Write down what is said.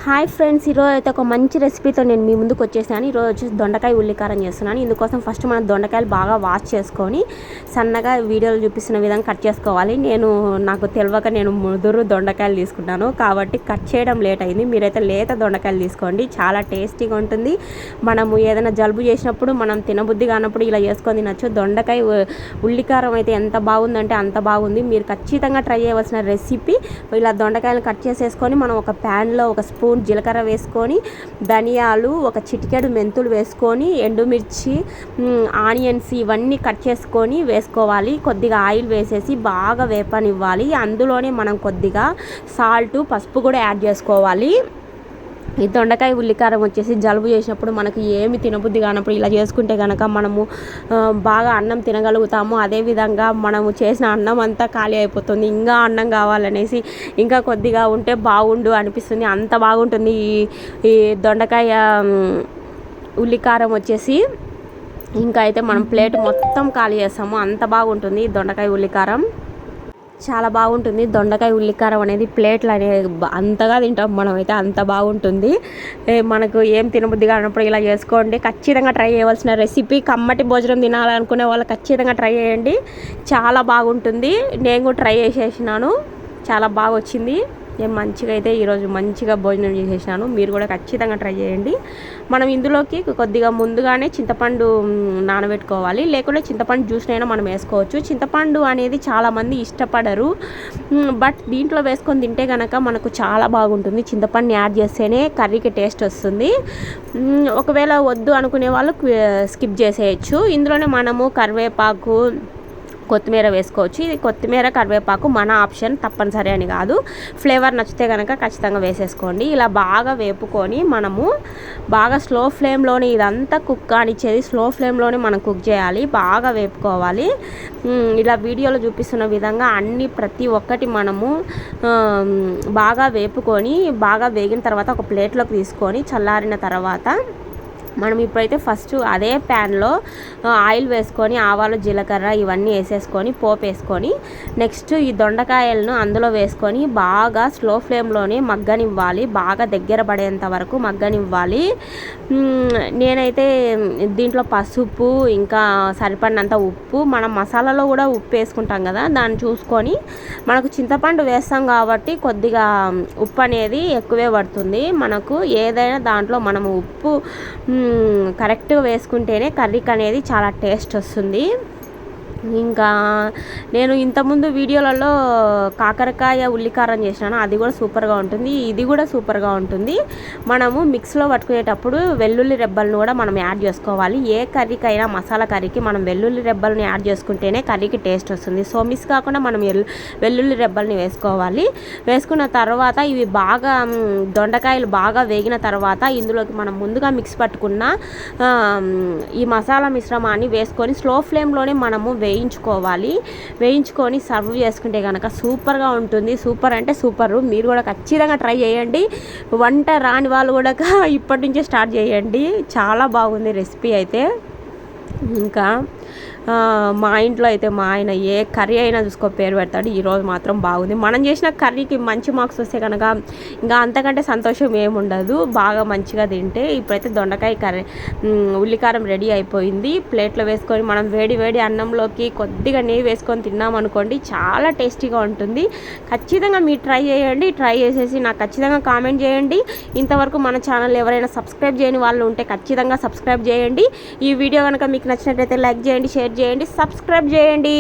Hi friends, ఈరోజు అయితే ఒక మంచి రెసిపీతో నేను మీ ముందుకు వచ్చేసాను. ఈరోజు వచ్చేసి దొండకాయ ఉల్లికారం చేస్తున్నాను. ఇందుకోసం ఫస్ట్ మనం దొండకాయలు బాగా వాష్ చేసుకొని సన్నగా వీడియోలు చూపిస్తున్న విధంగా కట్ చేసుకోవాలి. నాకు తెలియక నేను ముదురు దొండకాయలు తీసుకున్నాను కాబట్టి కట్ చేయడం లేట్ అయింది. మీరైతే లేత దొండకాయలు తీసుకోండి, చాలా టేస్టీగా ఉంటుంది. మనము ఏదైనా జలుబు చేసినప్పుడు మనం తినబుద్ధి కానప్పుడు ఇలా చేసుకొని తినచ్చు. దొండకాయ ఉల్లికారం అయితే ఎంత బాగుందంటే అంత బాగుంది. మీరు ఖచ్చితంగా ట్రై చేయవలసిన రెసిపీ. ఇలా దొండకాయలు కట్ చేసేసుకొని మనం ఒక ప్యాన్లో ఒక స్పూన్ జీలకర్ర వేసుకొని, ధనియాలు, ఒక చిటికెడు మెంతులు వేసుకొని, ఎండుమిర్చి, ఆనియన్స్ ఇవన్నీ కట్ చేసుకొని వేసుకోవాలి. కొద్దిగా ఆయిల్ వేసేసి బాగా వేపనివ్వాలి. అందులోనే మనం కొద్దిగా సాల్ట్, పసుపు కూడా యాడ్ చేసుకోవాలి. ఈ దొండకాయ ఉల్లికారం వచ్చేసి జలుబు చేసినప్పుడు మనకి ఏమి తినబుద్ధి కానప్పుడు ఇలా చేసుకుంటే కనుక మనము బాగా అన్నం తినగలుగుతాము. అదేవిధంగా మనము చేసిన అన్నం అంతా ఖాళీ అయిపోతుంది. ఇంకా అన్నం కావాలనేసి ఇంకా కొద్దిగా ఉంటే బాగుండు అనిపిస్తుంది. అంత బాగుంటుంది ఈ దొండకాయ ఉల్లికారం వచ్చేసి. ఇంకా అయితే మనం ప్లేట్ మొత్తం ఖాళీ చేస్తాము, అంత బాగుంటుంది ఈ దొండకాయ ఉల్లికారం. చాలా బాగుంటుంది దొండకాయ ఉల్లికారం అనేది. ప్లేట్లు అనేది అంతగా తింటాం మనమైతే, అంత బాగుంటుంది. మనకు ఏం తినబుద్ధి కానప్పుడు ఇలా చేసుకోండి. ఖచ్చితంగా ట్రై చేయవలసిన రెసిపీ. కమ్మటి భోజనం తినాలనుకునే వాళ్ళు ఖచ్చితంగా ట్రై చేయండి, చాలా బాగుంటుంది. నేను కూడా ట్రై చేసేసినాను, చాలా బాగా వచ్చింది. నేను మంచిగా అయితే ఈరోజు మంచిగా భోజనం చేసేసాను. మీరు కూడా ఖచ్చితంగా ట్రై చేయండి. మనం ఇందులోకి కొద్దిగా ముందుగానే చింతపండు నానబెట్టుకోవాలి, లేకుంటే చింతపండు జ్యూస్నైనా మనం వేసుకోవచ్చు. చింతపండు అనేది చాలామంది ఇష్టపడరు, బట్ దీంట్లో వేసుకొని తింటే కనుక మనకు చాలా బాగుంటుంది. చింతపండుని యాడ్ చేస్తేనే కర్రీకి టేస్ట్ వస్తుంది. ఒకవేళ వద్దు అనుకునే వాళ్ళు స్కిప్ చేసేయచ్చు. ఇందులోనే మనము కరివేపాకు, కొత్తిమీర వేసుకోవచ్చు. ఇది కొత్తిమీర, కరివేపాకు మన ఆప్షన్, తప్పనిసరి అని కాదు. ఫ్లేవర్ నచ్చితే కనుక ఖచ్చితంగా వేసేసుకోండి. ఇలా బాగా వేపుకొని మనము బాగా స్లో ఫ్లేమ్లోనే ఇదంతా కుక్ కానిచ్చేది స్లో ఫ్లేమ్లోనే మనం కుక్ చేయాలి, బాగా వేపుకోవాలి. ఇలా వీడియోలో చూపిస్తున్న విధంగా ప్రతి ఒక్కటి మనము బాగా వేపుకొని, బాగా వేగిన తర్వాత ఒక ప్లేట్లోకి తీసుకొని చల్లారిన తర్వాత మనం ఇప్పుడైతే ఫస్ట్ అదే ప్యాన్లో ఆయిల్ వేసుకొని ఆవాలు, జీలకర్ర ఇవన్నీ వేసేసుకొని పోపు వేసుకొని నెక్స్ట్ ఈ దొండకాయలను అందులో వేసుకొని బాగా స్లో ఫ్లేమ్లోనే మగ్గనివ్వాలి. బాగా దగ్గర పడేంత వరకు మగ్గనివ్వాలి. నేనైతే దీంట్లో పసుపు, ఇంకా సరిపడినంత ఉప్పు, మనం మసాలాలో కూడా ఉప్పు వేసుకుంటాం కదా, దాన్ని చూసుకొని మనకు చింతపండు వేస్తాం కాబట్టి కొద్దిగా ఉప్పు అనేది ఎక్కువే పడుతుంది. మనకు ఏదైనా దాంట్లో మనము ఉప్పు కరెక్ట్గా వేసుకుంటేనే కర్రీకి అనేది చాలా టేస్ట్ వస్తుంది. ఇంకా నేను ఇంతకుముందు వీడియోలలో కాకరకాయ ఉల్లికారం చేసినాను, అది కూడా సూపర్గా ఉంటుంది. ఇది కూడా సూపర్గా ఉంటుంది. మనము మిక్స్లో పట్టుకునేటప్పుడు వెల్లుల్లి రెబ్బలను కూడా మనం యాడ్ చేసుకోవాలి. ఏ కర్రీకైనా మసాలా కర్రీకి మనం వెల్లుల్లి రెబ్బలను యాడ్ చేసుకుంటేనే కర్రీకి టేస్ట్ వస్తుంది. సో మిస్ కాకుండా మనం వెల్లుల్లి రెబ్బల్ని వేసుకోవాలి. వేసుకున్న తర్వాత ఇవి బాగా దొండకాయలు బాగా వేగిన తర్వాత ఇందులోకి మనం ముందుగా మిక్స్ పట్టుకున్న ఈ మసాలా మిశ్రమాన్ని వేసుకొని స్లో ఫ్లేమ్లోనే మనము వేయించుకొని సర్వ్ చేసుకుంటే కనుక సూపర్గా ఉంటుంది. సూపర్ అంటే సూపర్. మీరు కూడా ఖచ్చితంగా ట్రై చేయండి. వంట రాని వాళ్ళు కూడా ఇప్పటి నుంచే స్టార్ట్ చేయండి, చాలా బాగుంది రెసిపీ అయితే. ఇంకా మా ఇంట్లో అయితే మా ఆయన ఏ కర్రీ అయినా చూసుకో పేరు పెడతాడు. ఈరోజు మాత్రం బాగుంది. మనం చేసిన కర్రీకి మంచి మార్క్స్ వస్తే కనుక ఇంకా అంతకంటే సంతోషం ఏముండదు, బాగా మంచిగా తింటే. ఇప్పుడైతే దొండకాయ కర్రీ ఉల్లికారం రెడీ అయిపోయింది. ప్లేట్లో వేసుకొని మనం వేడి వేడి అన్నంలోకి కొద్దిగా నెయ్యి వేసుకొని తిన్నామనుకోండి, చాలా టేస్టీగా ఉంటుంది. ఖచ్చితంగా మీరు ట్రై చేయండి. ట్రై చేసేసి నాకు ఖచ్చితంగా కామెంట్ చేయండి. ఇంతవరకు మన ఛానల్ ఎవరైనా సబ్స్క్రైబ్ చేయని వాళ్ళు ఉంటే ఖచ్చితంగా సబ్స్క్రైబ్ చేయండి. ఈ వీడియో కనుక మీకు నచ్చినట్లయితే లైక్ చేయండి, షేర్ చేయండి, సబ్స్క్రైబ్ చేయండి.